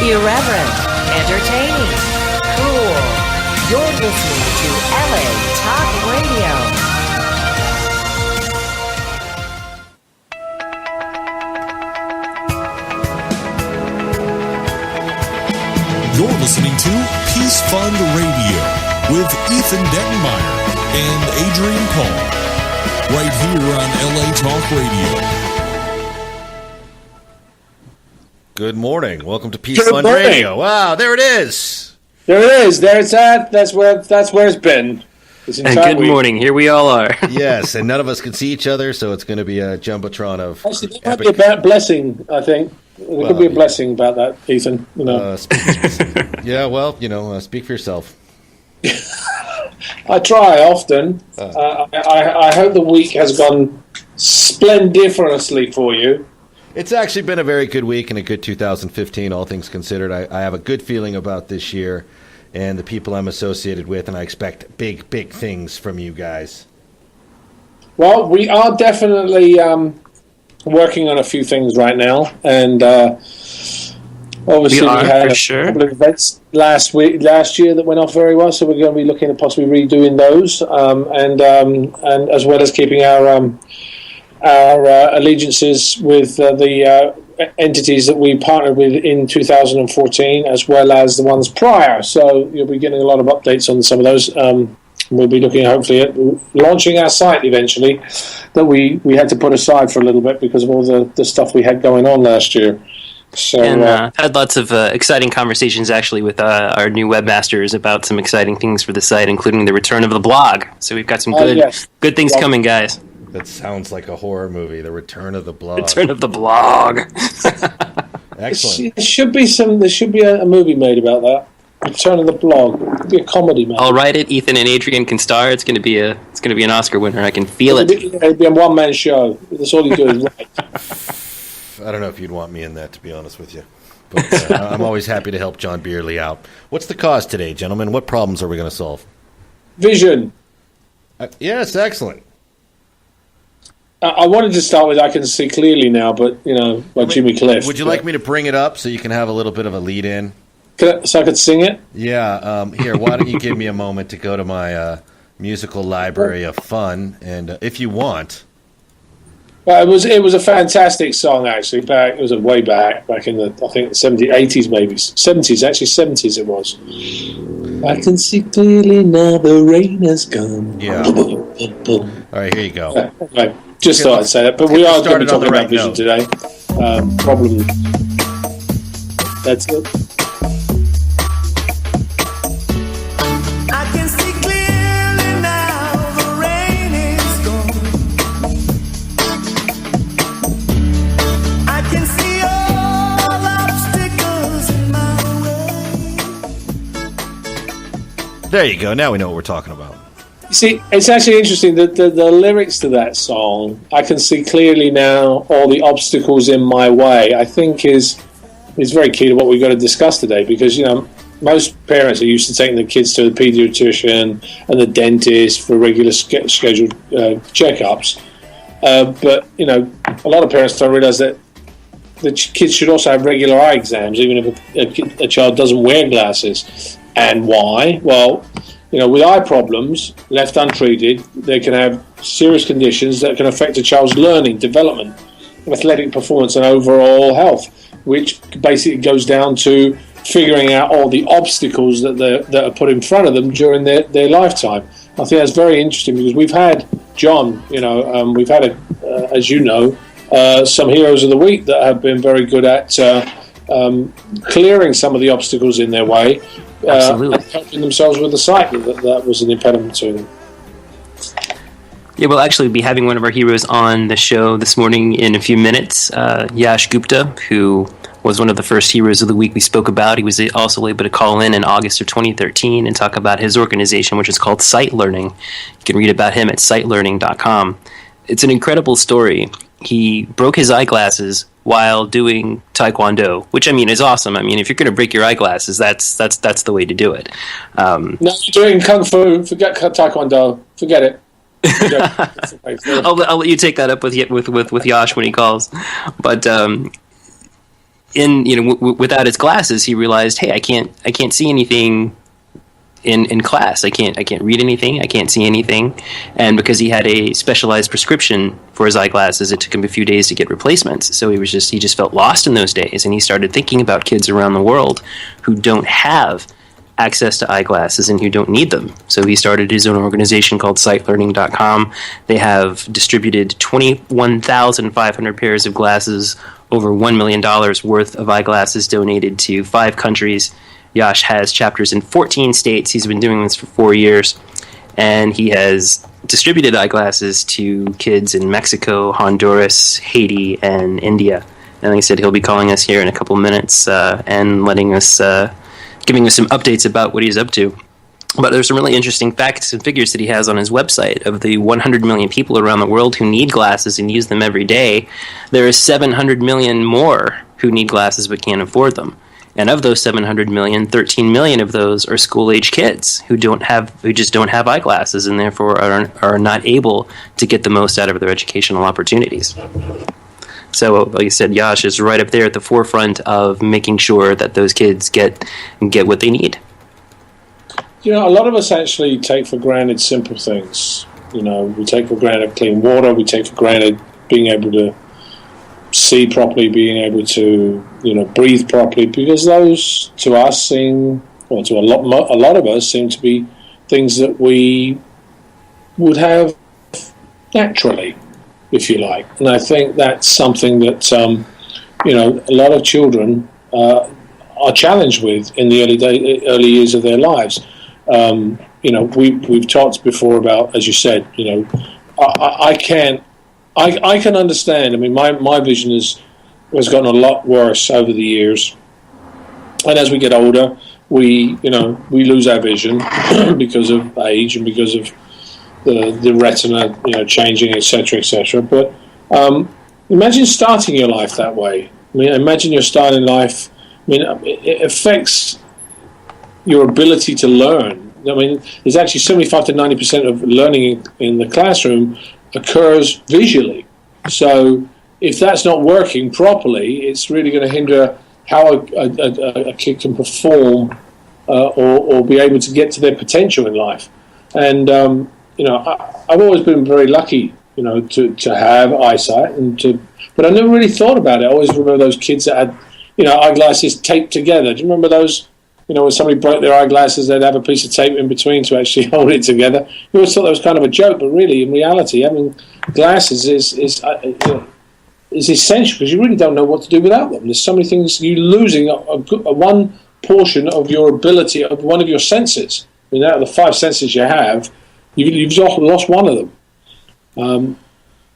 Irreverent, entertaining, cool. You're listening to LA Talk Radio. You're listening to Peace Fund Radio with Ethan Dettenmaier and Adrian Paul, right here on LA Talk Radio. Good morning. Welcome to Peace Fund Radio. Wow, there it is. There it is. There it's at. That's where it's been. And good morning. Here we all are. Yes, and none of us can see each other, so it's going to be a jumbotron of. Actually, there might be a blessing. I think there could be a blessing about that, Ethan. You know. Yeah. Well, speak for yourself. I try often. I hope the week has gone splendiferously for you. It's actually been a very good week and a good 2015, all things considered. I have a good feeling about this year and the people I'm associated with, and I expect big, big things from you guys. Well, we are definitely working on a few things right now, and obviously we had a couple of events last year that went off very well, so we're going to be looking at possibly redoing those, and as well as keeping our allegiances with the entities that we partnered with in 2014, as well as the ones prior. So you'll be getting a lot of updates on some of those. We'll be looking hopefully at launching our site eventually, that we had to put aside for a little bit because of all the stuff we had going on last year. So, and had lots of exciting conversations actually with our new webmasters about some exciting things for the site, including the return of the blog. So we've got some good things coming, guys. That sounds like a horror movie. The Return of the Blog. Return of the Blog. Excellent. There should be a movie made about that. Return of the Blog. It could be a comedy, man. I'll write it. Ethan and Adrian can star. It's going to be an Oscar winner. I can feel it. It'll be a one-man show. That's all you do is write. I don't know if you'd want me in that, to be honest with you. But I'm always happy to help John Beerley out. What's the cause today, gentlemen? What problems are we going to solve? Vision. Yes, excellent. I wanted to start with I Can See Clearly Now, but, by Jimmy Cliff. Would you like me to bring it up so you can have a little bit of a lead-in? So I could sing it? Yeah. Here, why don't you give me a moment to go to my musical library of fun, and if you want... Well, it was a fantastic song, actually. It was way back in the, I think, the 70s, 80s maybe. 70s, actually 70s it was. I can see clearly now the rain has come. Yeah. All right, here you go. Right. Just thought I'd say that, but we are going to be talking about vision today. Problem. That's it. I can see clearly now the rain is gone. I can see all obstacles in my way. There you go. Now we know what we're talking about. See, it's actually interesting that the lyrics to that song, I can see clearly now all the obstacles in my way, I think is very key to what we've got to discuss today, because, most parents are used to taking their kids to the pediatrician and the dentist for regular scheduled checkups. But, a lot of parents don't realize that the kids should also have regular eye exams, even if a child doesn't wear glasses. And why? Well, with eye problems, left untreated, they can have serious conditions that can affect a child's learning, development, athletic performance, and overall health, which basically goes down to figuring out all the obstacles that are put in front of them during their lifetime. I think that's very interesting because we've had, John, we've had, as you know, some heroes of the week that have been very good at clearing some of the obstacles in their way. Absolutely. Helping themselves with the sight that was an impediment to them. Yeah, we'll actually be having one of our heroes on the show this morning in a few minutes, Yash Gupta, who was one of the first heroes of the week we spoke about. He was also able to call in August of 2013 and talk about his organization, which is called Sight Learning. You can read about him at sightlearning.com. It's an incredible story. He broke his eyeglasses while doing Taekwondo, which, is awesome. If you're going to break your eyeglasses, that's the way to do it. No, you're doing Kung Fu, forget Taekwondo, forget it. I'll let you take that up with Yash when he calls. But without his glasses, he realized, hey, I can't see anything in class. I can't read anything. I can't see anything. And because he had a specialized prescription for his eyeglasses, it took him a few days to get replacements. So he just felt lost in those days, and he started thinking about kids around the world who don't have access to eyeglasses and who don't need them. So he started his own organization called sightlearning.com. They have distributed 21,500 pairs of glasses, over $1 million worth of eyeglasses donated to 5 countries. Yash has chapters in 14 states. He's been doing this for 4 years, and he has distributed eyeglasses to kids in Mexico, Honduras, Haiti, and India. And like I said, he'll be calling us here in a couple minutes and letting us, giving us some updates about what he's up to. But there's some really interesting facts and figures that he has on his website. Of the 100 million people around the world who need glasses and use them every day, there are 700 million more who need glasses but can't afford them. And of those 700 million, 13 million of those are school-age kids who just don't have eyeglasses and therefore are not able to get the most out of their educational opportunities. So, like I said, Yash is right up there at the forefront of making sure that those kids get what they need. A lot of us actually take for granted simple things. We take for granted clean water. We take for granted being able to see properly, being able to, breathe properly, because those to us seem, or to a lot of us seem to be things that we would have naturally, if you like. And I think that's something that, a lot of children are challenged with in the early years of their lives. We've talked before about, as you said, I can understand. I mean, my vision has gotten a lot worse over the years, and as we get older, we lose our vision because of age and because of the retina, changing, etc., etc. But imagine starting your life that way. I mean, imagine you're starting life. I mean, it affects your ability to learn. I mean, there's actually 75 to 90% of learning in the classroom occurs visually. So if that's not working properly, it's really going to hinder how a kid can perform or be able to get to their potential in life. And I've always been very lucky, to have eyesight but I never really thought about it. I always remember those kids that had, eyeglasses taped together. Do you remember those? When somebody broke their eyeglasses, they'd have a piece of tape in between to actually hold it together. You always thought that was kind of a joke, but really, in reality, having glasses is essential, because you really don't know what to do without them. There's so many things. You're losing a one portion of your ability, of one of your senses. I mean, out of the 5 senses you have, you've lost one of them.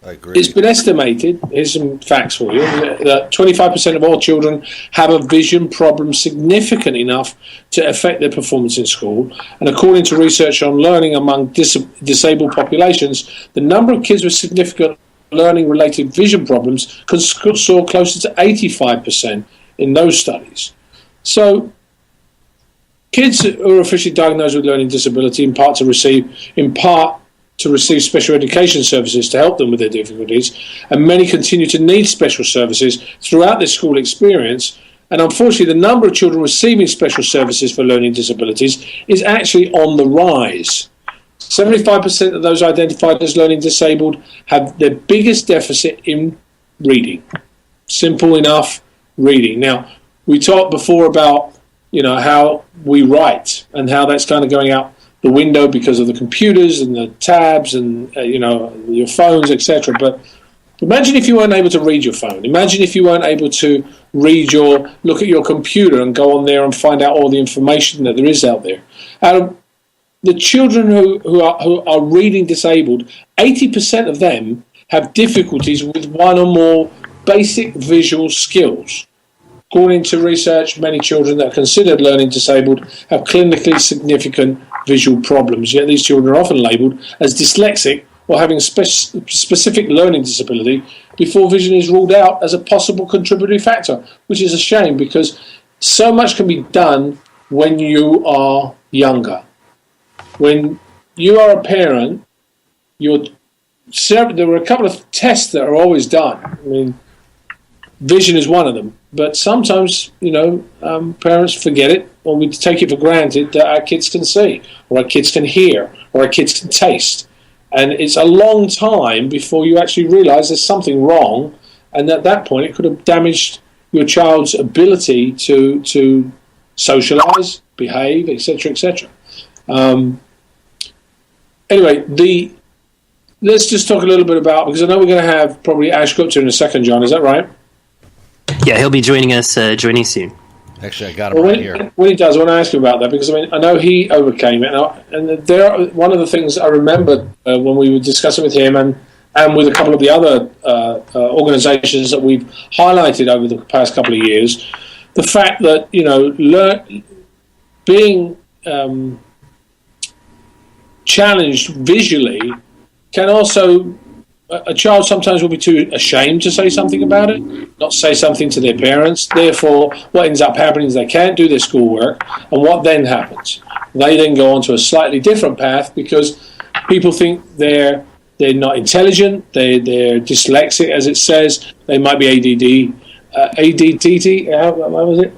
I agree. It's been estimated, here's some facts for you, that 25% of all children have a vision problem significant enough to affect their performance in school. And according to research on learning among disabled populations, the number of kids with significant learning-related vision problems soar closer to 85% in those studies. So kids who are officially diagnosed with learning disability in part to receive special education services to help them with their difficulties, and many continue to need special services throughout their school experience. And unfortunately, the number of children receiving special services for learning disabilities is actually on the rise. 75% of those identified as learning disabled have their biggest deficit in reading. Simple enough, reading. Now, we talked before about, how we write and how that's kind of going out the window because of the computers and the tabs and your phones, etc. But imagine if you weren't able to read your phone. Imagine if you weren't able to look at your computer and go on there and find out all the information that there is out there. Out of the children who are reading disabled, 80% of them have difficulties with one or more basic visual skills. According to research, many children that are considered learning disabled have clinically significant visual problems, yet these children are often labelled as dyslexic or having a specific learning disability before vision is ruled out as a possible contributory factor, which is a shame because so much can be done when you are younger. When you are a parent, there were a couple of tests that are always done. I mean, vision is one of them. But sometimes, parents forget it, or we take it for granted that our kids can see, or our kids can hear, or our kids can taste. And it's a long time before you actually realise there's something wrong, and at that point it could have damaged your child's ability to socialise, behave, etc., etc. Anyway, let's just talk a little bit about, because I know we're going to have probably Yash Gupta in a second, John. Is that right? Yeah, he'll be joining us joining Actually, I got him here. When he does, I want to ask you about that, because I know he overcame it, and one of the things I remember when we were discussing with him and with a couple of the other organisations that we've highlighted over the past couple of years, the fact that being challenged visually can also, a child sometimes will be too ashamed to say something about it, not say something to their parents. Therefore, what ends up happening is they can't do their schoolwork, and what then happens? They then go on to a slightly different path because people think they're not intelligent, they're dyslexic, as it says. They might be ADD, what was it?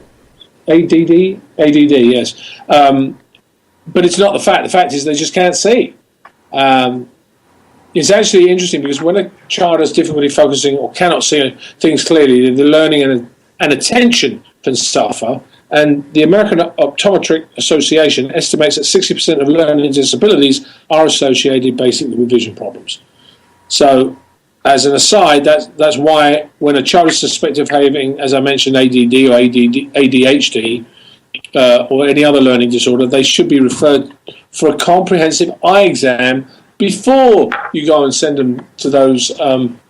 ADD, yes. But it's not the fact. The fact is they just can't see. It's actually interesting because when a child has difficulty focusing or cannot see things clearly, the learning and attention can suffer. And the American Optometric Association estimates that 60% of learning disabilities are associated basically with vision problems. So, as an aside, that's why when a child is suspected of having, as I mentioned, ADD or ADHD or any other learning disorder, they should be referred for a comprehensive eye exam before you go and send them to those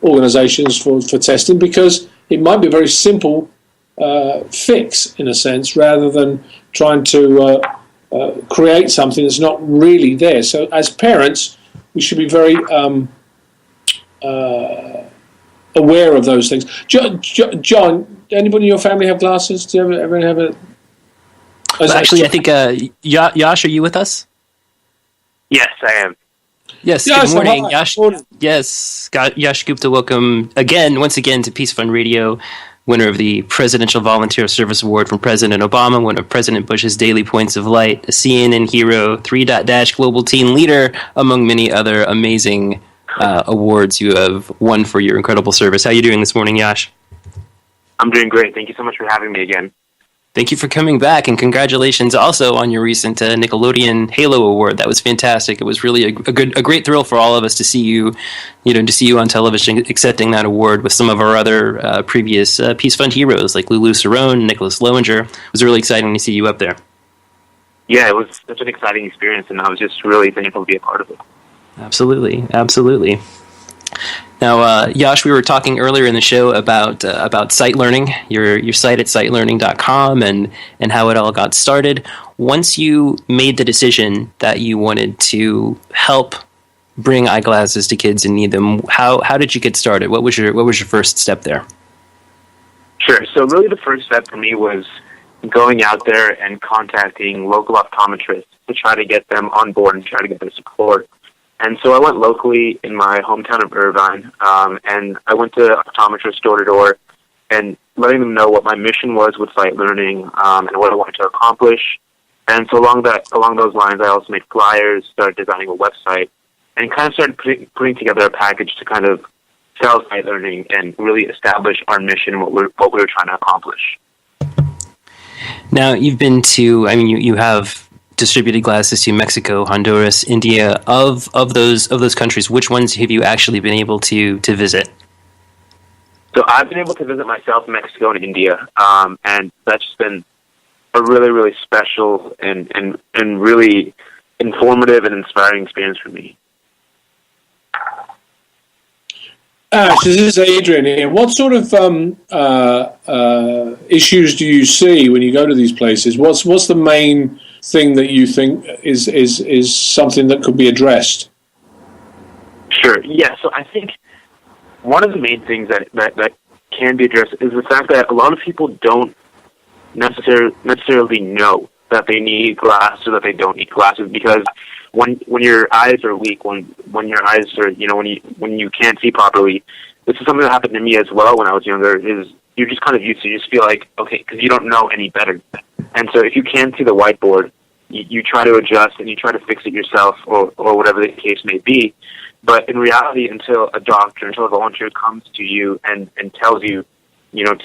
organisations for testing, because it might be a very simple fix, in a sense, rather than trying to create something that's not really there. So as parents, we should be very aware of those things. John, anybody in your family have glasses? Do you ever have a... Actually, I think, Yash, are you with us? Yes, I am. Yes, good morning, Yash. Yes, Yash Gupta, welcome once again to Peace Fund Radio, winner of the Presidential Volunteer Service Award from President Obama, one of President Bush's Daily Points of Light, a CNN hero, 3-Dash Global Teen Leader, among many other amazing awards you have won for your incredible service. How are you doing this morning, Yash? I'm doing great. Thank you so much for having me again. Thank you for coming back, and congratulations also on your recent Nickelodeon Halo Award. That was fantastic. It was really a great thrill for all of us to see you, to see you on television accepting that award with some of our other previous Peace Fund heroes like Lulu Cerrone, Nicholas Lowinger. It was really exciting to see you up there. Yeah, it was such an exciting experience, and I was just really thankful to be a part of it. Absolutely, absolutely. Now, Yash, we were talking earlier in the show about sight learning, your site at sightlearning.com, and how it all got started. Once you made the decision that you wanted to help bring eyeglasses to kids in need them, how did you get started? What was your first step there? Sure. So really the first step for me was going out there and contacting local optometrists to try to get them on board and try to get their support. And so I went locally in my hometown of Irvine, and I went to optometrists door to door and letting them know what my mission was with sight learning and what I wanted to accomplish. And so along those lines, I also made flyers, started designing a website, and kind of started putting together a package to kind of sell sight learning and really establish our mission, what we were trying to accomplish. Now, you've been to, you have distributed glasses to Mexico, Honduras, India. Of those countries, which ones have you actually been able to visit? So I've been able to visit myself, Mexico and India, and that's just been a really, really special and really informative and inspiring experience for me. Ash, this is Adrian here. What sort of issues do you see when you go to these places? What's the main thing that you think is something that could be addressed? Sure. Yeah. So I think one of the main things that can be addressed is the fact that a lot of people don't necessarily know that they need glasses or that they don't need glasses, because when your eyes are weak, when your eyes are, when you can't see properly, this is something that happened to me as well when I was younger, is you're just kind of used to. You just feel like, okay, because you don't know any better. And so if you can't see the whiteboard, you try to adjust and you try to fix it yourself or whatever the case may be. But in reality, until a doctor, until a volunteer comes to you and tells you,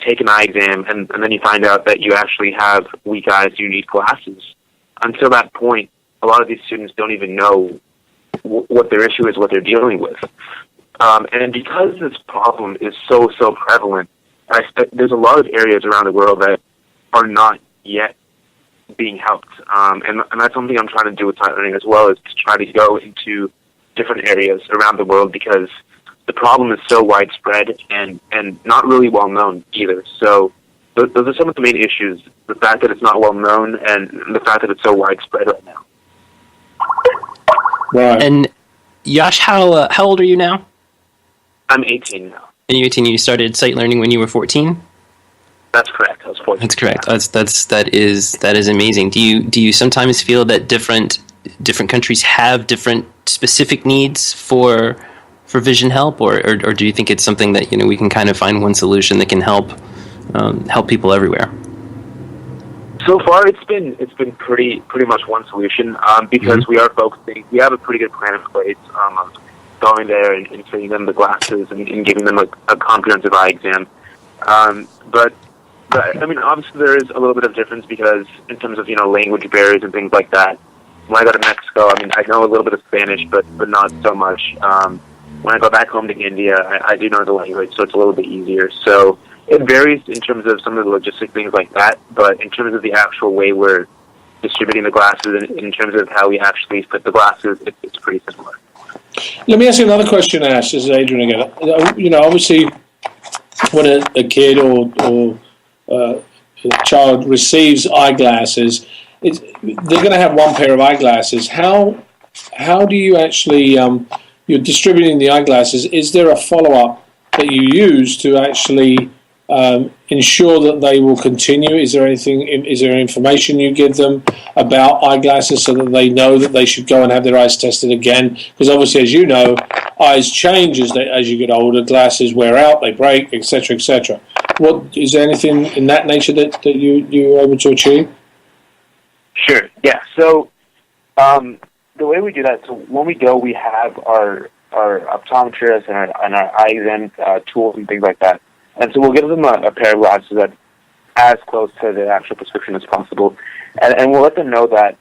take an eye exam, and then you find out that you actually have weak eyes, you need glasses. Until that point, a lot of these students don't even know what their issue is, what they're dealing with. And because this problem is so prevalent, there's a lot of areas around the world that are not yet being helped. And that's something I'm trying to do with sight learning as well, is to try to go into different areas around the world, because the problem is so widespread and not really well known either. So those are some of the main issues: the fact that it's not well known and the fact that it's so widespread right now. Right. And Yash, how old are you now? I'm 18 now. And you're 18. You started sight learning when you were 14. That's correct. I was 14. That's correct. That is amazing. Do you sometimes feel that different countries have different specific needs for vision help, or do you think it's something that we can kind of find one solution that can help people everywhere? So far, it's been pretty much one solution, because we are focusing. We have a pretty good plan in place of going there and fitting them the glasses and giving them a comprehensive eye exam. But I mean, obviously there is a little bit of difference, because in terms of language barriers and things like that. When I go to Mexico, I mean, I know a little bit of Spanish, but not so much. When I go back home to India, I do know the language, so it's a little bit easier. So it varies in terms of some of the logistic things like that, but in terms of the actual way we're distributing the glasses and in terms of how we actually fit the glasses, it's pretty similar. Let me ask you another question, Ash. This is Adrian again. Obviously, when a kid or a child receives eyeglasses, they're going to have one pair of eyeglasses. How do you actually, you're distributing the eyeglasses, is there a follow-up that you use to actually ensure that they will continue? Is there information you give them about eyeglasses so that they know that they should go and have their eyes tested again? Because obviously, as you know, eyes change as you get older, glasses wear out, they break, etc., etc. Is there anything in that nature that you were able to achieve? Sure. Yeah. So the way we do that, so when we go, we have our optometrists and our eye exam tools and things like that. And so we'll give them a pair of glasses that's as close to the actual prescription as possible. And we'll let them know that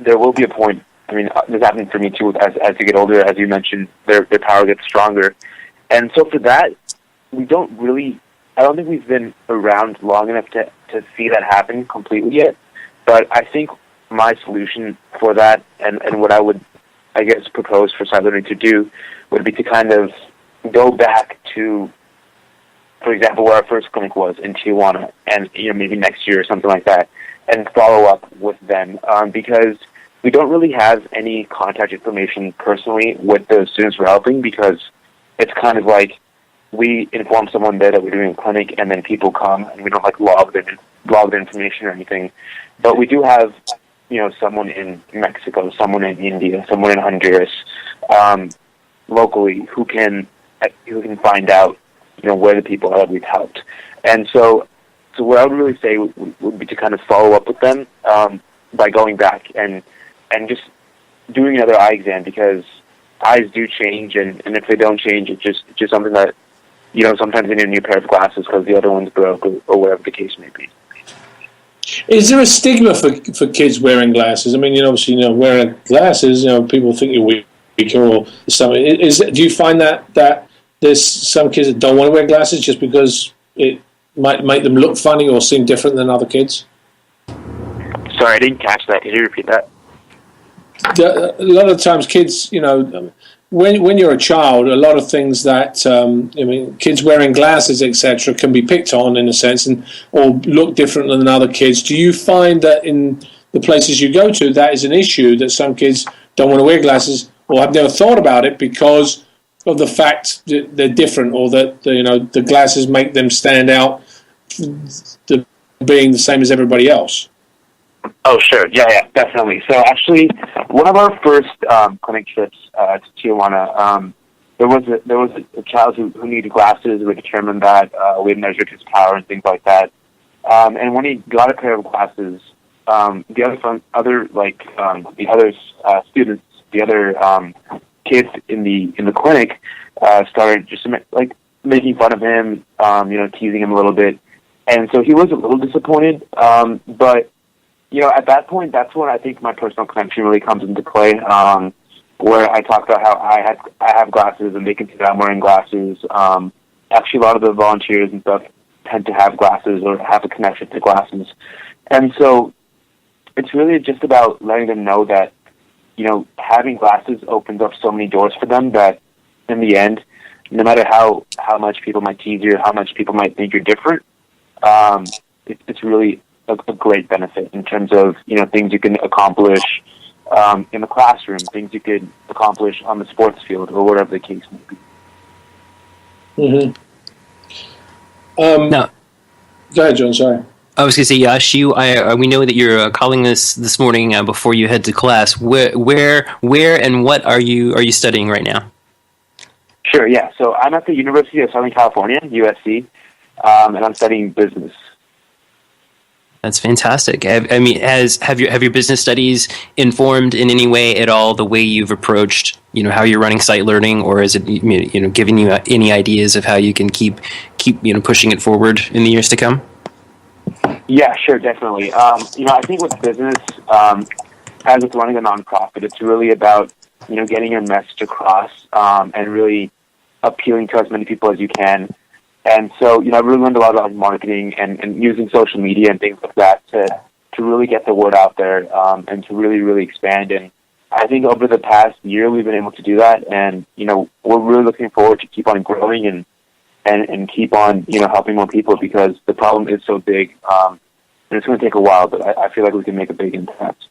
there will be a point. I mean, this happened for me too. As you get older, as you mentioned, their power gets stronger. And so for that, I don't think we've been around long enough to see that happen completely yet. But I think my solution for that, and what I would, I guess, propose for sight learning to do, would be to kind of go back to, for example, where our first clinic was in Tijuana, and maybe next year or something like that, and follow up with them, because we don't really have any contact information personally with the students we're helping, because it's kind of like we inform someone there that we're doing a clinic, and then people come, and we don't log the information or anything. But we do have, someone in Mexico, someone in India, someone in Honduras, locally who can find out, where the people are that we've helped. And so what I would really say would be to kind of follow up with them by going back and just doing another eye exam, because eyes do change, and if they don't change, it's just something that, sometimes they need a new pair of glasses because the other one's broke or whatever the case may be. Is there a stigma for kids wearing glasses? I mean, obviously, wearing glasses, people think you're weaker or something. Do you find that there's some kids that don't want to wear glasses just because it might make them look funny or seem different than other kids? Sorry, I didn't catch that. Could you repeat that? A lot of times kids, when you're a child, a lot of things that, kids wearing glasses, etc., can be picked on in a sense or look different than other kids. Do you find that in the places you go to, that is an issue, that some kids don't want to wear glasses or have never thought about it because of the fact that they're different, or that, the glasses make them stand out to being the same as everybody else? Oh, sure. Yeah, definitely. So actually, one of our first clinic trips to Tijuana, there was a child who needed glasses. We determined that we had measured his power and things like that. And when he got a pair of glasses, the other students, the other kids in the clinic started just like making fun of him, teasing him a little bit, and so he was a little disappointed. But at that point, that's when I think my personal connection really comes into play. Where I talk about how I have glasses and they can see that I'm wearing glasses. Actually, a lot of the volunteers and stuff tend to have glasses or have a connection to glasses. And so it's really just about letting them know that, having glasses opens up so many doors for them that in the end, no matter how much people might tease you or how much people might think you're different, it's really a great benefit in terms of, things you can accomplish in the classroom, things you could accomplish on the sports field, or whatever the case may be. Mm-hmm. No. Go ahead, John, sorry. I was going to say, Yash, we know that you're calling this morning before you head to class. Where and what are you studying right now? Sure, yeah. So I'm at the University of Southern California, USC, and I'm studying business. That's fantastic. Have your business studies informed in any way at all the way you've approached, how you're running site learning, or is it, giving you any ideas of how you can keep pushing it forward in the years to come? Yeah, sure, definitely. I think with business, as with running a nonprofit, it's really about, getting your message across and really appealing to as many people as you can. And so, I've really learned a lot about marketing and using social media and things like that to really get the word out there and to really, really expand. And I think over the past year, we've been able to do that. And, we're really looking forward to keep on growing and keep on, helping more people because the problem is so big. And it's going to take a while, but I feel like we can make a big impact.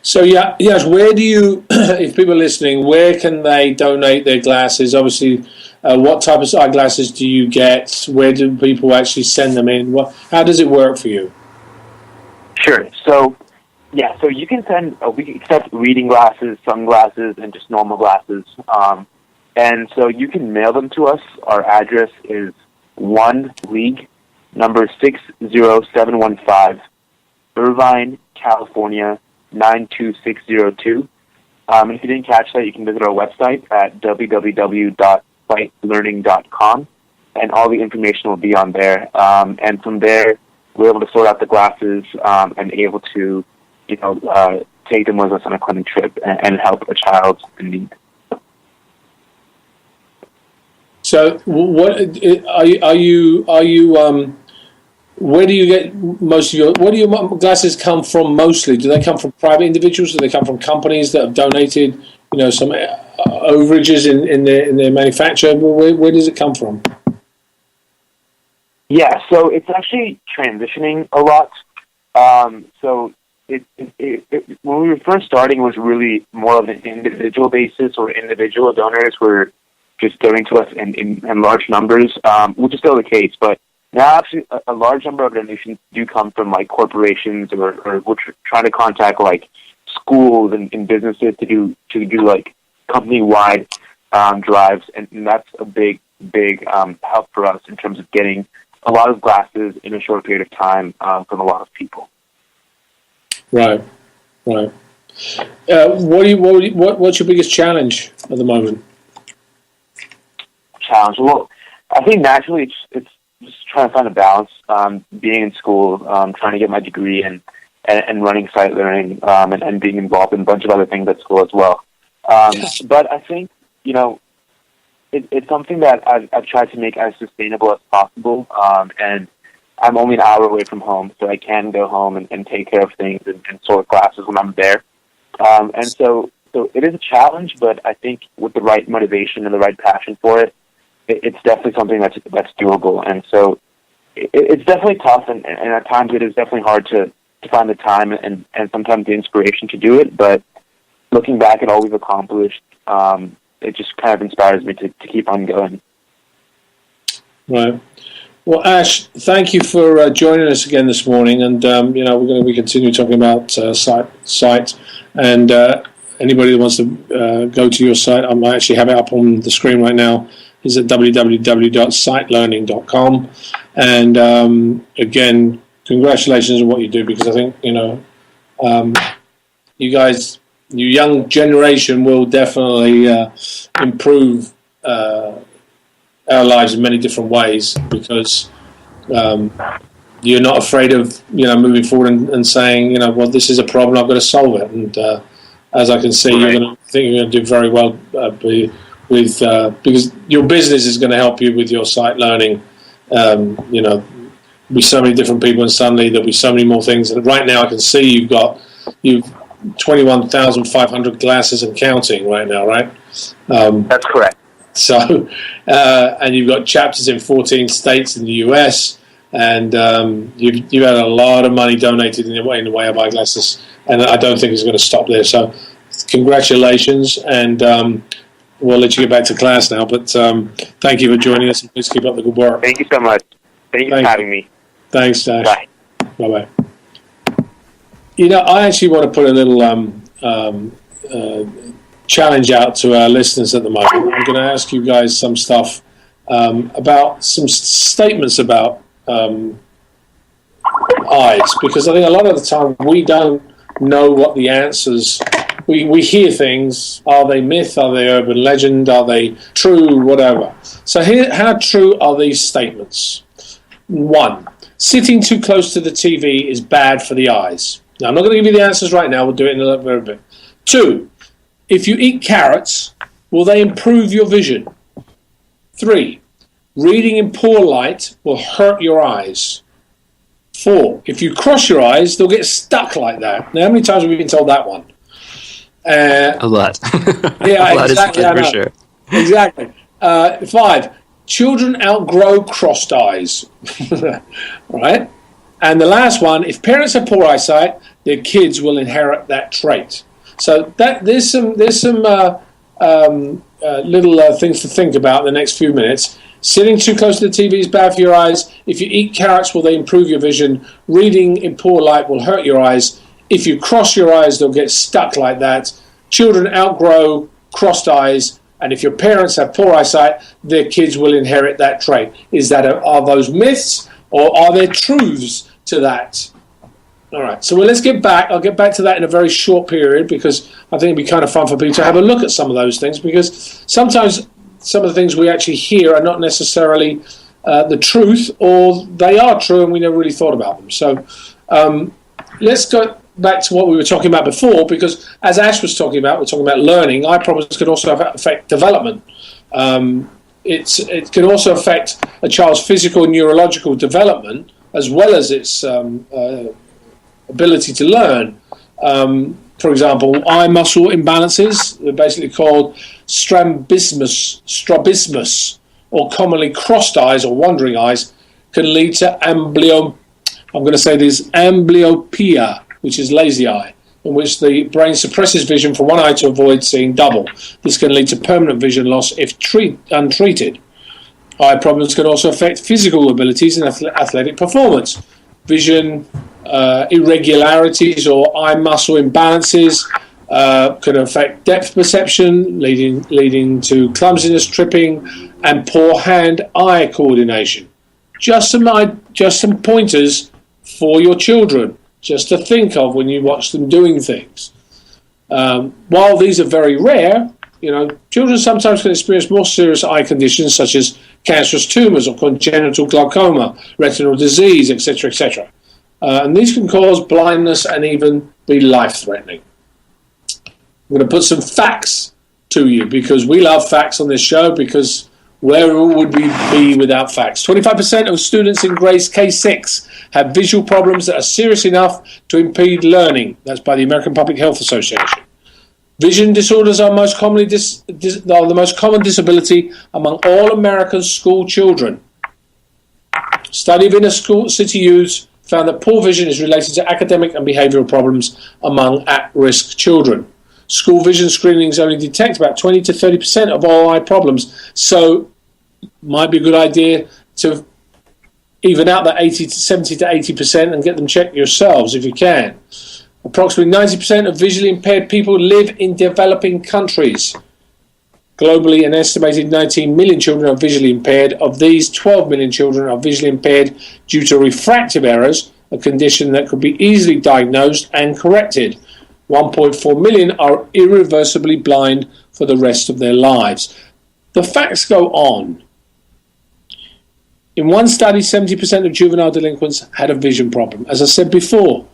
So, yes, where do you, if people are listening, where can they donate their glasses? Obviously, what type of eyeglasses do you get? Where do people actually send them in? How does it work for you? Sure. So you can send, we accept reading glasses, sunglasses, and just normal glasses. And so you can mail them to us. Our address is 1 League, number 60715, Irvine, California, 92602. And if you didn't catch that, you can visit our website at www.fightlearning.com, and all the information will be on there. And from there, we're able to sort out the glasses and able to, take them with us on a clinic trip and help a child in need. So, what are you? Where do you get most of where do your glasses come from mostly? Do they come from private individuals? Do they come from companies that have donated, some overages in their manufacture? Where does it come from? Yeah, so it's actually transitioning a lot. So it when we were first starting, it was really more of an individual basis, or individual donors were just donating to us in large numbers, which is still the case, but now, actually, a large number of donations do come from corporations, or we're trying to contact schools and businesses to do company-wide drives, and that's a big help for us in terms of getting a lot of glasses in a short period of time from a lot of people. Right. What's your biggest challenge at the moment? Challenge? Well, I think naturally it's just trying to find a balance, being in school, trying to get my degree and running site learning, and being involved in a bunch of other things at school as well. But I think, it's something that I've tried to make as sustainable as possible. And I'm only an hour away from home, so I can go home and take care of things and sort classes when I'm there. And so it is a challenge, but I think with the right motivation and the right passion for it, it's definitely something that's doable. And so it's definitely tough, and at times it is definitely hard to find the time and sometimes the inspiration to do it. But looking back at all we've accomplished, it just kind of inspires me to keep on going. Right. Well, Ash, thank you for joining us again this morning. And, we're going to continue talking about site and anybody that wants to go to your site, I might actually have it up on the screen right now, is at www.sitelearning.com. And again, congratulations on what you do, because I think, you guys, your young generation will definitely improve our lives in many different ways, because you're not afraid of moving forward and saying, well, this is a problem, I've got to solve it. And as I can see, you're going to do very well because your business is going to help you with your site learning. Be so many different people, and suddenly there'll be so many more things. And right now, I can see you've 21,500 classes and counting right now, right? That's correct. So, and you've got chapters in 14 states in the US, and you've had a lot of money donated in the way of eyeglasses, and I don't think it's going to stop there. So, congratulations, and we'll let you get back to class now. But thank you for joining us, and please keep up the good work. Thank you so much. Thank you for having me. Thanks, Dash. Bye. Bye-bye. I actually want to put a little challenge out to our listeners at the moment. I'm going to ask you guys some stuff about some statements about eyes, because I think a lot of the time we don't know what the answers. We hear things. Are they myth? Are they urban legend? Are they true? Whatever. So here, how true are these statements? 1, sitting too close to the TV is bad for the eyes. Now, I'm not going to give you the answers right now. We'll do it in a little bit. 2, if you eat carrots, will they improve your vision? 3, reading in poor light will hurt your eyes. 4, if you cross your eyes, they'll get stuck like that. Now, how many times have we been told that one? A lot. Yeah, a lot exactly. for sure. Exactly. 5, children outgrow crossed eyes. Right? And the last one, if parents have poor eyesight, their kids will inherit that trait. So there's some little things to think about in the next few minutes. Sitting too close to the TV is bad for your eyes. If you eat carrots, will they improve your vision? Reading in poor light will hurt your eyes. If you cross your eyes, they'll get stuck like that. Children outgrow crossed eyes. And if your parents have poor eyesight, their kids will inherit that trait. Are those myths, or are there truths to that? All right, so let's get back. I'll get back to that in a very short period, because I think it'd be kind of fun for people to have a look at some of those things, because sometimes some of the things we actually hear are not necessarily the truth, or they are true and we never really thought about them. So let's go back to what we were talking about before, because as Ash was talking about, we're talking about learning. Eye problems can also affect development. It can also affect a child's physical and neurological development, as well as its ability to learn. For example, eye muscle imbalances, they're basically called strabismus, or commonly crossed eyes or wandering eyes, can lead to amblyopia, which is lazy eye, in which the brain suppresses vision from one eye to avoid seeing double. This can lead to permanent vision loss if untreated. Eye problems can also affect physical abilities and athletic performance. Vision irregularities or eye muscle imbalances can affect depth perception, leading to clumsiness, tripping, and poor hand-eye coordination. Just some pointers for your children, just to think of when you watch them doing things. While these are very rare, children sometimes can experience more serious eye conditions such as cancerous tumors or congenital glaucoma, retinal disease, etc., etc. And these can cause blindness and even be life-threatening. I'm going to put some facts to you, because we love facts on this show, because where would we be without facts? 25% of students in grade K6 have visual problems that are serious enough to impede learning. That's by the American Public Health Association. Vision disorders are the most common disability among all American school children. Study of inner city youths found that poor vision is related to academic and behavioral problems among at-risk children. School vision screenings only detect about 20 to 30% of all eye problems, so might be a good idea to even out that 70 to 80% and get them checked yourselves if you can. Approximately 90% of visually impaired people live in developing countries. Globally, an estimated 19 million children are visually impaired. Of these, 12 million children are visually impaired due to refractive errors, a condition that could be easily diagnosed and corrected. 1.4 million are irreversibly blind for the rest of their lives. The facts go on. In one study, 70% of juvenile delinquents had a vision problem. As I said before,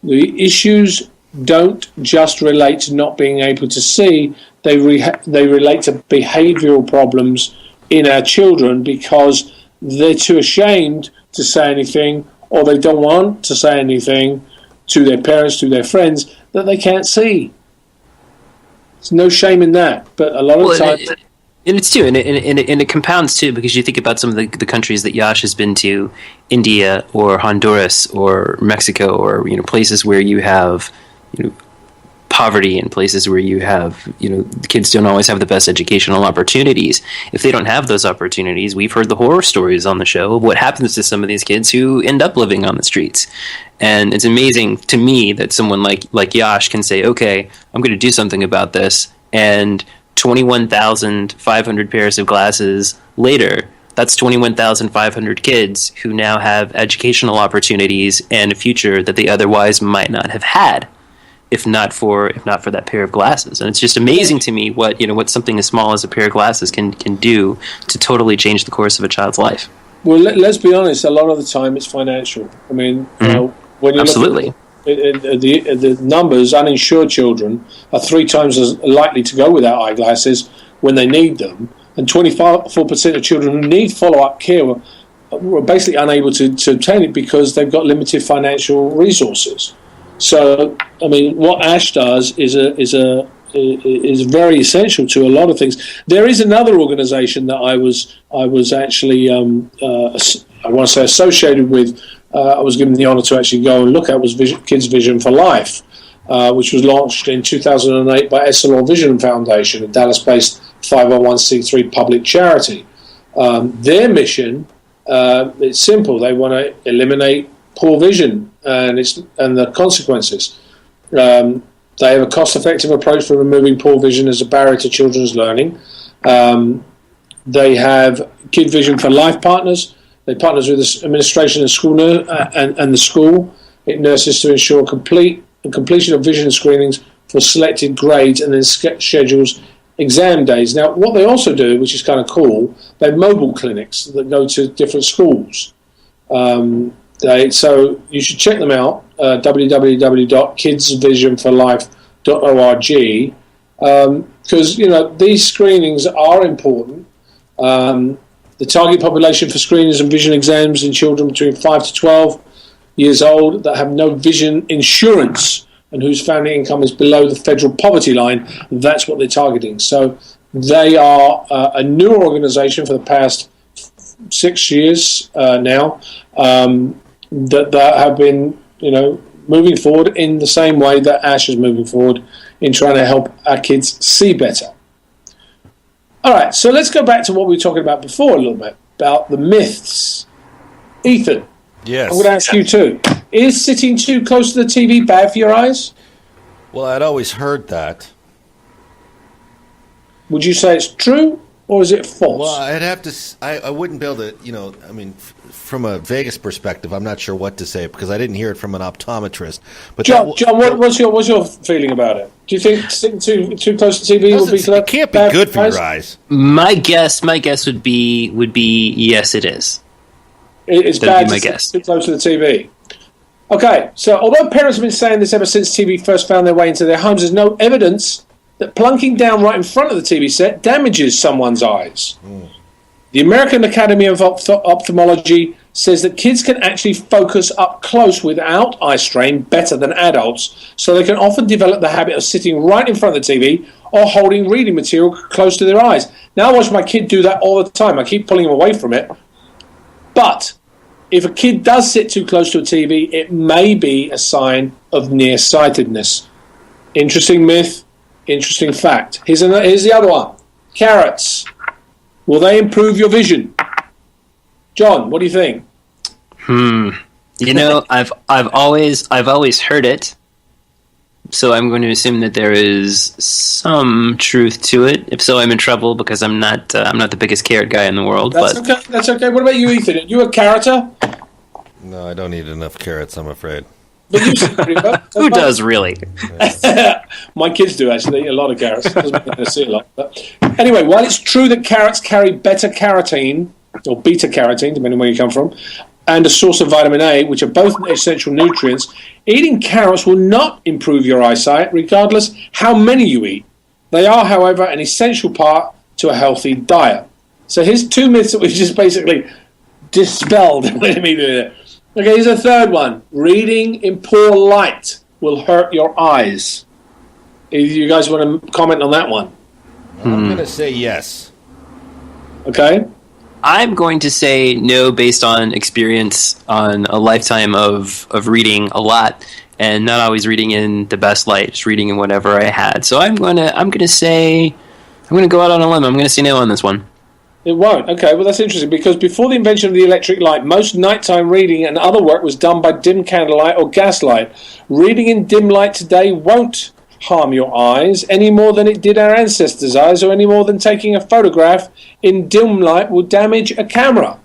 the issues don't just relate to not being able to see, they relate to behavioural problems in our children because they're too ashamed to say anything, or they don't want to say anything to their parents, to their friends, that they can't see. There's no shame in that, but a lot of the time... And it's too, and it compounds too, because you think about some of the countries that Yash has been to, India or Honduras or Mexico, or places where you have poverty, and places where you have the kids don't always have the best educational opportunities. If they don't have those opportunities, we've heard the horror stories on the show of what happens to some of these kids who end up living on the streets. And it's amazing to me that someone like Yash can say, okay, I'm going to do something about this, and 21,500 pairs of glasses later, that's 21,500 kids who now have educational opportunities and a future that they otherwise might not have had if not for that pair of glasses. And it's just amazing to me what something as small as a pair of glasses can do to totally change the course of a child's life. Well, let's be honest, a lot of the time it's financial. I mean, when you Absolutely. look at the numbers, uninsured children are 3 times as likely to go without eyeglasses when they need them, and 24% of children who need follow-up care were basically unable to obtain it because they've got limited financial resources. So, I mean, what Ash does is very essential to a lot of things. There is another organisation that I was actually I want to say associated with. I was given the honour to actually go and look at was Kids Vision for Life, which was launched in 2008 by Essilor Vision Foundation, a Dallas-based 501c3 public charity. Their mission, it's simple. They want to eliminate poor vision and the consequences. They have a cost-effective approach for removing poor vision as a barrier to children's learning. They have Kid Vision for Life partners. They partners with the administration and school and the school. It nurses to ensure completion of vision screenings for selected grades, and then schedules exam days. Now, what they also do, which is kind of cool, they have mobile clinics that go to different schools. So you should check them out, www.kidsvisionforlife.org, because these screenings are important. The target population for screenings and vision exams in children between 5 to 12 years old that have no vision insurance and whose family income is below the federal poverty line, that's what they're targeting. So they are a new organisation for the past 6 years now that have been, moving forward in the same way that Ash is moving forward in trying to help our kids see better. All right, so let's go back to what we were talking about before a little bit, about the myths. Ethan, yes. I'm going to ask you too. Is sitting too close to the TV bad for your eyes? Well, I'd always heard that. Would you say it's true, or is it false? Well, I'd have to. I wouldn't be able to. From a Vegas perspective, I'm not sure what to say because I didn't hear it from an optometrist. But John, what's your feeling about it? Do you think sitting too close to TV will be? It can't be good for your eyes. My guess would be yes, it is. It's That'd bad be my to guess. sit too close to the TV. Okay, so although parents have been saying this ever since TV first found their way into their homes, there's no evidence that plunking down right in front of the TV set damages someone's eyes. The American Academy of Ophthalmology says that kids can actually focus up close without eye strain better than adults, so they can often develop the habit of sitting right in front of the TV or holding reading material close to their eyes. Now I watch my kid do that all the time. I keep pulling him away from it. But if a kid does sit too close to a TV, it may be a sign of nearsightedness. Interesting myth, interesting fact. Here's the other one. Carrots. Will they improve your vision? John, what do you think? I've always heard it, so I'm going to assume that there is some truth to it. If so, I'm in trouble because I'm not the biggest carrot guy in the world. That's okay. That's okay. What about you, Ethan? Are you a carroter? No, I don't eat enough carrots, I'm afraid. But you seem pretty well. Who does really? My kids do actually. They eat a lot of carrots. Doesn't mean they see a lot. But anyway, while it's true that carrots carry beta carotene or beta carotene, depending on where you come from, and a source of vitamin A, which are both essential nutrients, eating carrots will not improve your eyesight, regardless how many you eat. They are, however, an essential part to a healthy diet. So here's two myths that we've just basically dispelled. Let me do that. Okay, here's a third one. Reading in poor light will hurt your eyes. You guys want to comment on that one? I'm going to say yes. Okay. I'm going to say no based on experience on a lifetime of reading a lot and not always reading in the best light, just reading in whatever I had. So I'm going to go out on a limb. I'm going to say no on this one. It won't. Okay, well, that's interesting because before the invention of the electric light, most nighttime reading and other work was done by dim candlelight or gaslight. Reading in dim light today won't harm your eyes any more than it did our ancestors' eyes, or any more than taking a photograph in dim light will damage a camera.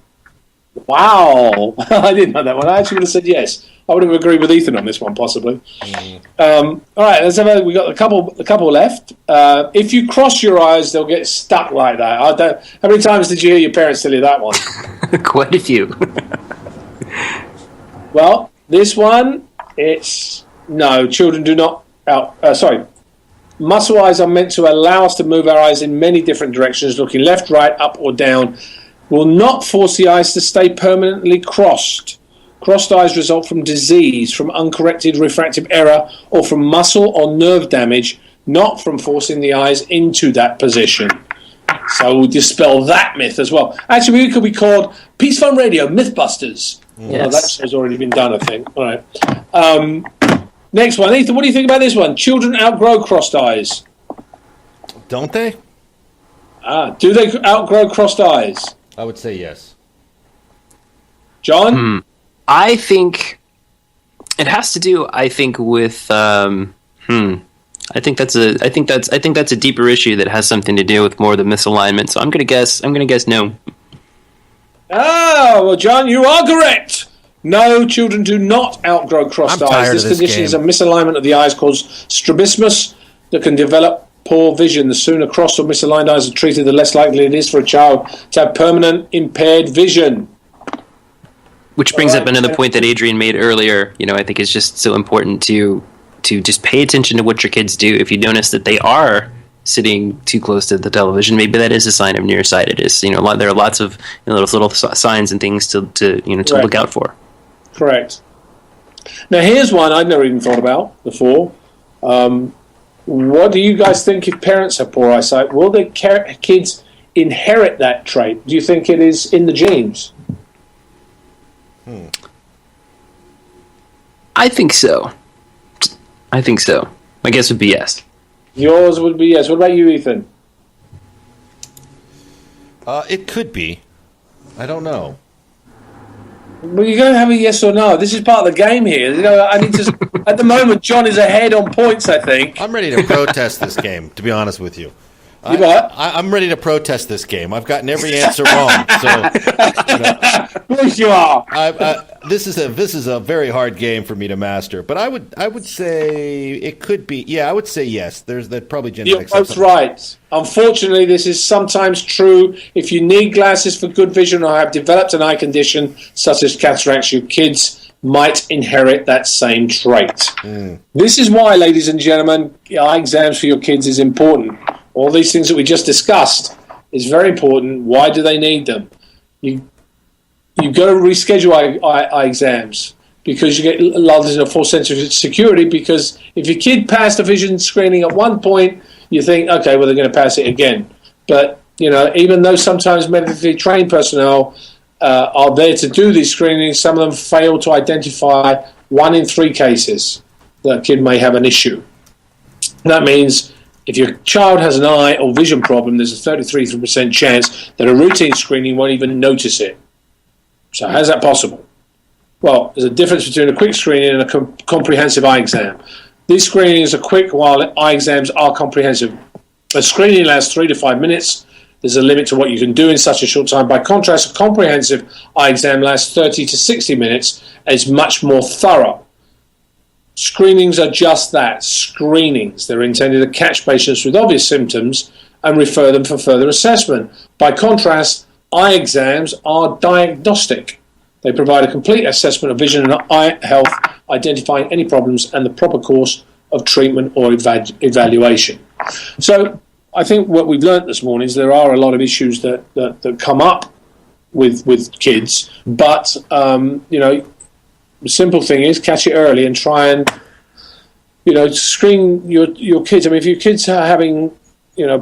Wow. I didn't know that one. I actually would have said yes. I would have agreed with Ethan on this one, possibly. All right, let's have we got a couple left. If you cross your eyes, they'll get stuck like that. How many times did you hear your parents tell you that one? Quite a few. Well, this one, it's no. Children do not. Muscle eyes are meant to allow us to move our eyes in many different directions, looking left, right, up, or down. Will not force the eyes to stay permanently crossed. Crossed eyes result from disease, from uncorrected refractive error, or from muscle or nerve damage, not from forcing the eyes into that position. So we'll dispel that myth as well. Actually, we could be called Peace Fun Radio Mythbusters. Yes. Well, that show's already been done, I think. All right. Next one. Ethan, what do you think about this one? Children outgrow crossed eyes. Don't they? Do they outgrow crossed eyes? I would say yes. John? I think it has to do. I think with. I think that's a deeper issue that has something to do with more the misalignment. So I'm gonna guess no. Oh well, John, you are correct. No, children do not outgrow crossed eyes. This condition is a misalignment of the eyes called strabismus that can develop poor vision. The sooner crossed or misaligned eyes are treated, the less likely it is for a child to have permanent impaired vision. Which brings up another point that Adrian made earlier. I think it's just so important to just pay attention to what your kids do. If you notice that they are sitting too close to the television, maybe that is a sign of nearsightedness. There are lots of little signs and things to look out for. Correct. Now here's one I'd never even thought about before. What do you guys think if parents have poor eyesight? Will their kids inherit that trait? Do you think it is in the genes? I think so. My guess would be yes. Yours would be yes. What about you, Ethan? It could be. I don't know. Well, you're going to have a yes or no. This is part of the game here. I need to. At the moment, John is ahead on points, I think. I'm ready to protest this game, to be honest with you. I'm ready to protest this game. I've gotten every answer wrong. So, Of course you are. This is a very hard game for me to master. But I would say it could be. Yeah, I would say yes. There's that probably genetics. You're both right. Unfortunately, this is sometimes true. If you need glasses for good vision or have developed an eye condition such as cataracts, your kids might inherit that same trait. This is why, ladies and gentlemen, eye exams for your kids is important. All these things that we just discussed is very important. Why do they need them? You've got to reschedule eye exams because you get lulled into a false sense of security, because if your kid passed a vision screening at one point, you think, okay, well, they're going to pass it again. But, even though sometimes medically trained personnel are there to do these screenings, some of them fail to identify 1 in 3 cases that a kid may have an issue. That means if your child has an eye or vision problem, there's a 33% chance that a routine screening won't even notice it. So how's that possible? Well, there's a difference between a quick screening and a comprehensive eye exam. These screenings are quick, while eye exams are comprehensive. A screening lasts 3 to 5 minutes. There's a limit to what you can do in such a short time. By contrast, a comprehensive eye exam lasts 30 to 60 minutes and is much more thorough. Screenings are just that, screenings. They're intended to catch patients with obvious symptoms and refer them for further assessment. By contrast, eye exams are diagnostic. They provide a complete assessment of vision and eye health, identifying any problems and the proper course of treatment or evaluation. So I think what we've learnt this morning is there are a lot of issues that come up with kids, but the simple thing is catch it early and try and screen your kids. I mean, if your kids are having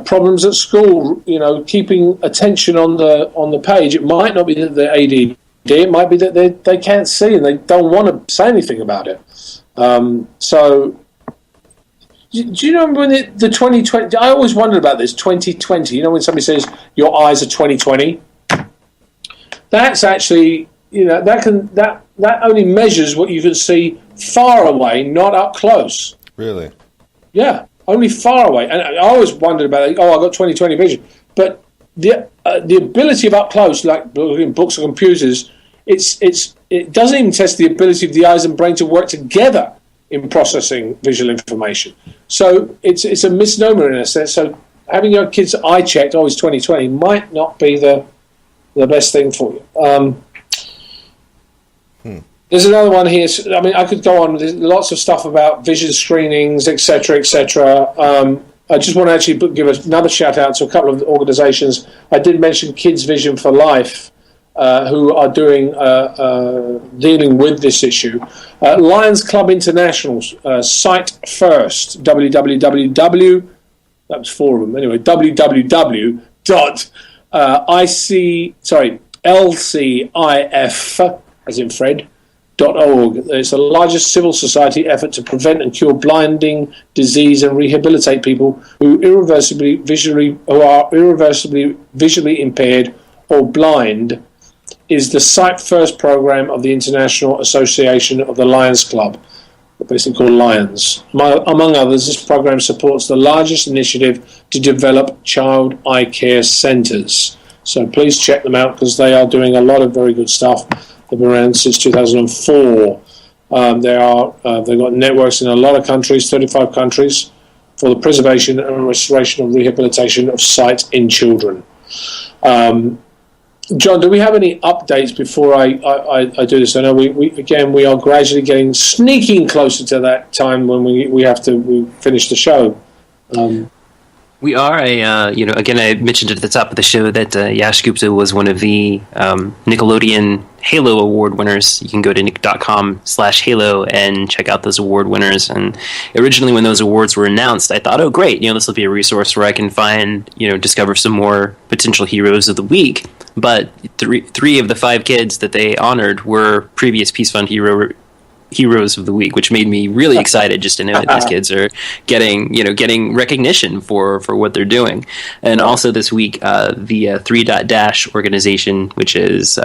problems at school, keeping attention on the page, it might not be that they're ADD. It might be that they can't see and they don't want to say anything about it. So, do you know when the 2020? I always wondered about this 2020. When somebody says your eyes are 2020, that's actually that only measures what you can see far away, not up close. Really? Yeah, only far away. And I always wondered about it. Oh, I got 20/20 vision, but the ability of up close, like in books or computers, it doesn't even test the ability of the eyes and brain to work together in processing visual information. So it's a misnomer in a sense. So having your kids' eye checked, always 20/20, might not be the best thing for you. There's another one here. I mean, I could go on. There's lots of stuff about vision screenings, etc., etc. I just want to actually give another shout out to a couple of organisations. I did mention Kids Vision for Life, who are dealing with this issue. Lions Club International, Sight First, www. That was 4 of them anyway. LCIF, as in Fred. .org. It's the largest civil society effort to prevent and cure blinding disease and rehabilitate people who are irreversibly visually impaired or blind. Is the Sight First program of the International Association of the Lions Club, basically called Lions. Among others, this program supports the largest initiative to develop child eye care centres. So please check them out because they are doing a lot of very good stuff. They've been around since 2004. They've got networks in a lot of countries, 35 countries, for the preservation and restoration and rehabilitation of sight in children. John, do we have any updates before I do this? I know we are gradually sneaking closer to that time when we finish the show. We are again, I mentioned at the top of the show that Yash Gupta was one of the Nickelodeon Halo Award winners. You can go to nick.com/Halo and check out those award winners. And originally when those awards were announced, I thought, oh, great, this will be a resource where I can find, discover some more potential heroes of the week. But three of the 5 kids that they honored were previous Peace Fund heroes of the week, which made me really excited just to know that these kids are getting recognition for what they're doing. And also this week, the 3.Dash organization, which is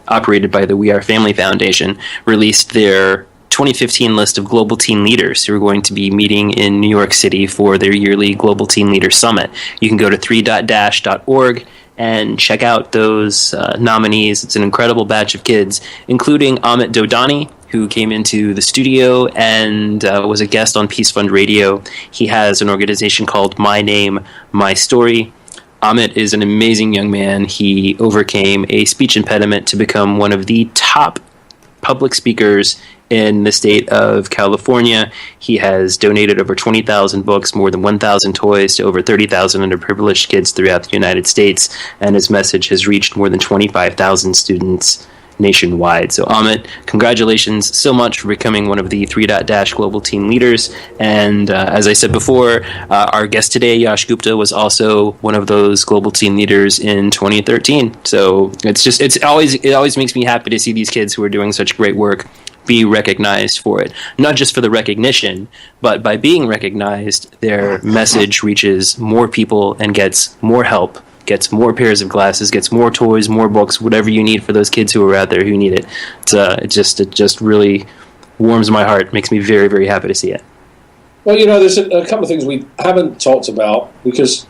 operated by the We Are Family Foundation, released their 2015 list of global teen leaders who are going to be meeting in New York City for their yearly Global Teen Leader Summit. You can go to 3.dash.org and check out those nominees. It's an incredible batch of kids, including Amit Dodani, who came into the studio and was a guest on Peace Fund Radio. He has an organization called My Name, My Story. Amit is an amazing young man. He overcame a speech impediment to become one of the top public speakers in the state of California. He has donated over 20,000 books, more than 1,000 toys to over 30,000 underprivileged kids throughout the United States, and his message has reached more than 25,000 students nationwide. So Amit, congratulations so much for becoming one of the 3.Dash Global Teen Leaders. And as I said before, our guest today, Yash Gupta, was also one of those Global Teen Leaders in 2013. So it always makes me happy to see these kids who are doing such great work be recognized for it. Not just for the recognition, but by being recognized, their message reaches more people and gets more help, gets more pairs of glasses, gets more toys, more books, whatever you need for those kids who are out there who need it. It just really warms my heart, makes me very, very happy to see it. Well, there's a couple of things we haven't talked about because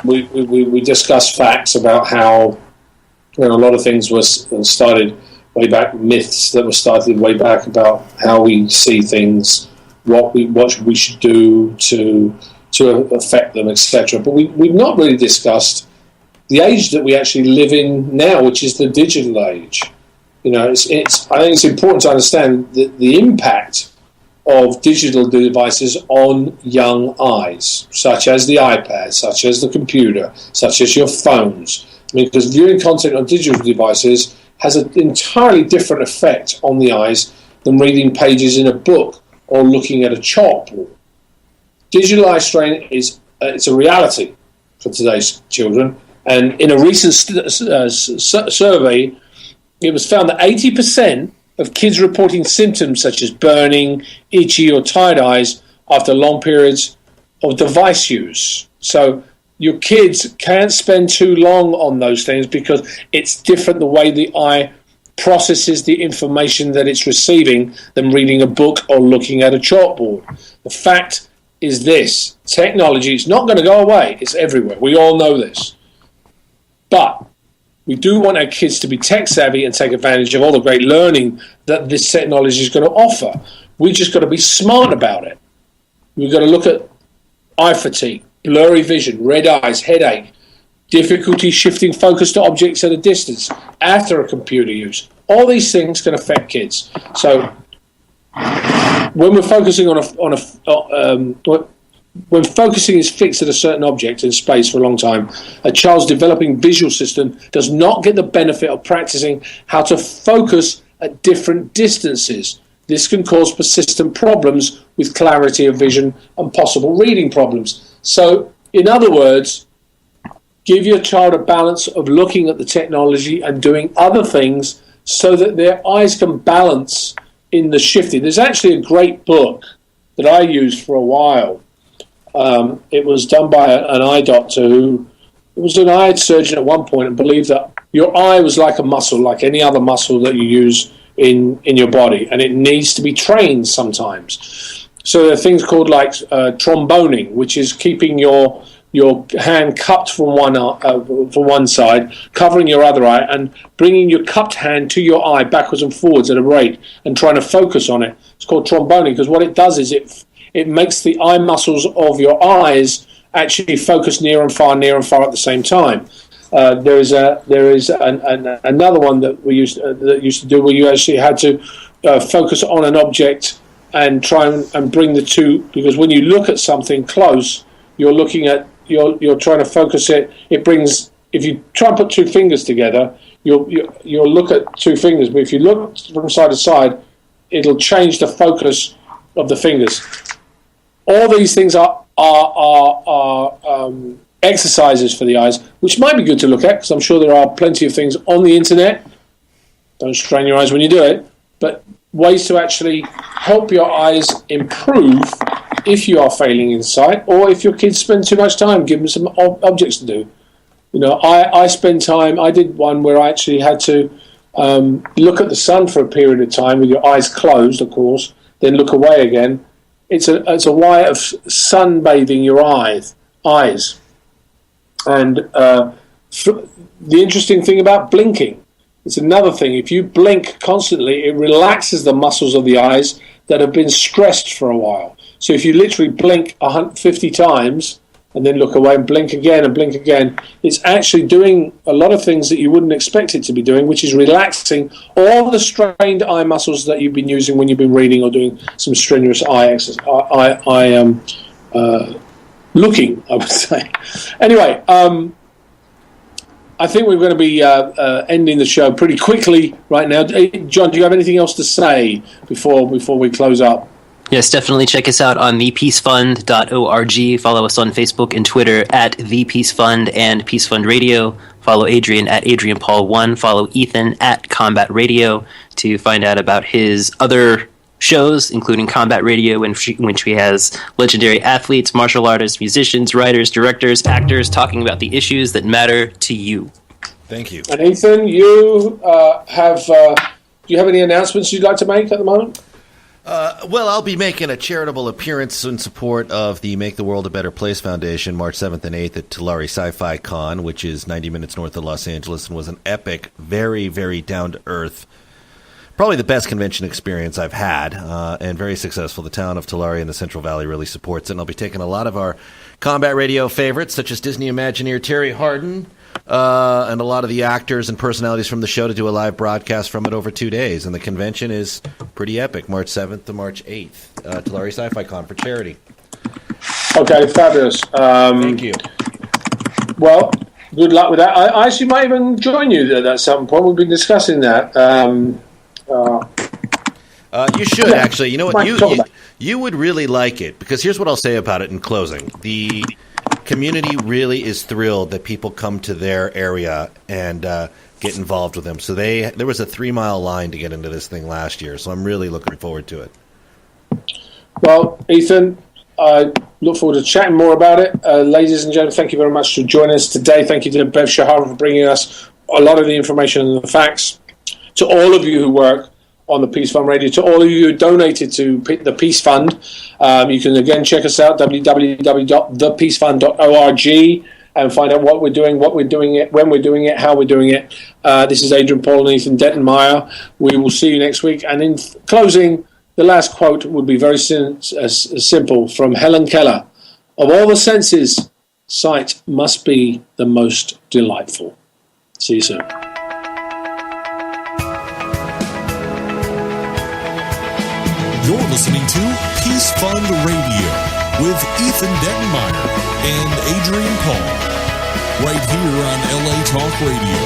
we discussed facts about how a lot of things were started way back, myths that were started way back about how we see things, what we should do to affect them, etc. But we've not really discussed the age that we actually live in now, which is the digital age. I think it's important to understand the impact of digital devices on young eyes, such as the iPad, such as the computer, such as your phones. Because viewing content on digital devices has an entirely different effect on the eyes than reading pages in a book or looking at a chalkboard. Digital eye strain it's a reality for today's children, and in a recent survey, it was found that 80% of kids reporting symptoms such as burning, itchy or tired eyes after long periods of device use. So your kids can't spend too long on those things because it's different the way the eye processes the information that it's receiving than reading a book or looking at a chalkboard. The fact is this: technology is not going to go away. It's everywhere. We all know this. But we do want our kids to be tech savvy and take advantage of all the great learning that this technology is going to offer. We just got to be smart about it. We've got to look at eye fatigue, blurry vision, red eyes, headache, difficulty shifting focus to objects at a distance after a computer use. All these things can affect kids. So when we're focusing when focusing is fixed at a certain object in space for a long time, a child's developing visual system does not get the benefit of practicing how to focus at different distances. This can cause persistent problems with clarity of vision and possible reading problems. So, in other words, give your child a balance of looking at the technology and doing other things so that their eyes can balance in the shifting. There's actually a great book that I used for a while. It was done by an eye doctor who was an eye surgeon at one point and believed that your eye was like a muscle, like any other muscle that you use in your body, and it needs to be trained sometimes. So there are things called like tromboning, which is keeping your hand cupped from one side, covering your other eye, and bringing your cupped hand to your eye backwards and forwards at a rate and trying to focus on it. It's called tromboning because what it does is it makes the eye muscles of your eyes actually focus near and far at the same time. There is another one that we used to do where you actually had to focus on an object and try and bring the two, because when you look at something close, you're trying to focus it. It brings, if you try and put two fingers together, you'll look at two fingers, but if you look from side to side, it'll change the focus of the fingers. All these things are exercises for the eyes, which might be good to look at, because I'm sure there are plenty of things on the internet. Don't strain your eyes when you do it, but ways to actually help your eyes improve if you are failing in sight, or if your kids spend too much time, give them some objects to do. I spend time. I did one where I actually had to look at the sun for a period of time with your eyes closed, of course, then look away again. It's a way of sunbathing your eyes. And the interesting thing about blinking, it's another thing. If you blink constantly, it relaxes the muscles of the eyes that have been stressed for a while. So if you literally blink 50 times and then look away and blink again, it's actually doing a lot of things that you wouldn't expect it to be doing, which is relaxing all the strained eye muscles that you've been using when you've been reading or doing some strenuous eye exercise. Looking, I would say. Anyway, I think we're going to be ending the show pretty quickly right now. John, do you have anything else to say before we close up? Yes, definitely check us out on thepeacefund.org. Follow us on Facebook and Twitter at The Peace Fund and Peace Fund Radio. Follow Adrian at AdrianPaul1. Follow Ethan at Combat Radio to find out about his other shows, including Combat Radio, in which he has legendary athletes, martial artists, musicians, writers, directors, actors talking about the issues that matter to you. Thank you. And Ethan, you do you have any announcements you'd like to make at the moment? Well, I'll be making a charitable appearance in support of the Make the World a Better Place Foundation March 7th and 8th at Tulare Sci-Fi Con, which is 90 minutes north of Los Angeles, and was an epic, very, very down-to-earth, probably the best convention experience I've had, and very successful. The town of Tulare and the Central Valley really supports it, and I'll be taking a lot of our combat radio favorites, such as Disney Imagineer Terry Hardin, and a lot of the actors and personalities from the show to do a live broadcast from it over 2 days. And the convention is pretty epic, March 7th to March 8th, Tulare Sci-Fi Con for charity. Okay, fabulous. Thank you. Well, good luck with that. I actually might even join you there at some point. We've been discussing that. You should, actually. You know what? Right, You would really like it, because here's what I'll say about it in closing. The community really is thrilled that people come to their area and get involved with them. So there was a 3-mile line to get into this thing last year, so I'm really looking forward to it. Well, Ethan, I look forward to chatting more about it. Ladies and gentlemen, thank you very much for joining us today. Thank you to Bev Shahara for bringing us a lot of the information and the facts. To all of you who work on the Peace Fund Radio, to all of you who donated to the Peace Fund, you can again check us out, www.thepeacefund.org, and find out what we're doing, when we're doing it, how we're doing it. This is Adrian, Paul, and Ethan Dettenmaier. We will see you next week. And in closing, the last quote would be very simple from Helen Keller. Of all the senses, sight must be the most delightful. See you soon. You're listening to Peace Fund Radio with Ethan Dettenmaier and Adrian Paul, right here on LA Talk Radio.